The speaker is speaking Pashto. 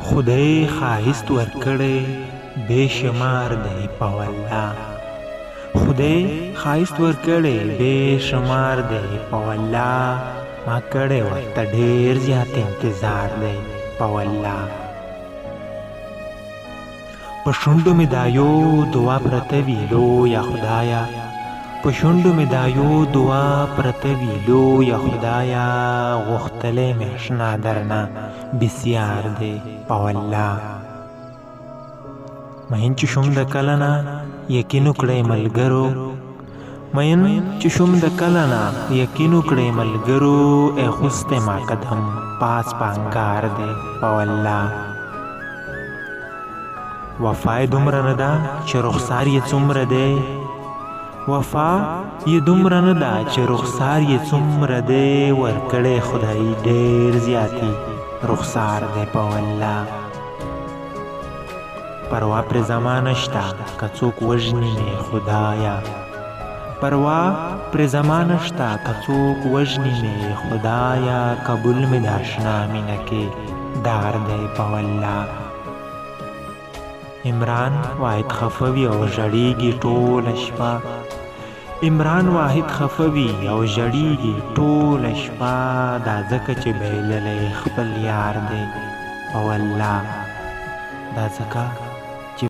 خدای ښایست ورکړی بې شمار دی په والله. خدای ښایست ورکړی بې شمار دی په والله. ما کړی ورته ډېر زیات انتظار دی په والله. په شونډو مې دا یو دعا پرته وي لویه خدایه. په شونډو مې دا یو دعا پرته وي لویه خدایه. غوښتلی مې اشنا درنه بسیار دی په والله. مین چې شوم د کله نه یقین وکړئ ملګرو. مین چې شوم د کله نه یقین وکړئ ملګرو. اخوستی ما قدم پاس په انګار دی په والله. وفا یې دومره نه ده چې رخسار یې څومره دی. وفا یې دومره نه ده چې رخسار یې څومره دی. ورکړی خدای ډېر زیاتې رخسار دی په والله. پروا پرې زما نشته که څوک وژني مې خدایه. پروا پرې زما نشته که څوک وژني مې خدایه. قبول مې د اشنا مینه کې دار دی په والله. عمران واحد خفه وي او ژړېږي ټوله شپه. عمران واحد خفه وي او ژړېږي ټوله شپه. دا ځکه چې بایللی خپل یار دی په والله. دا ځکه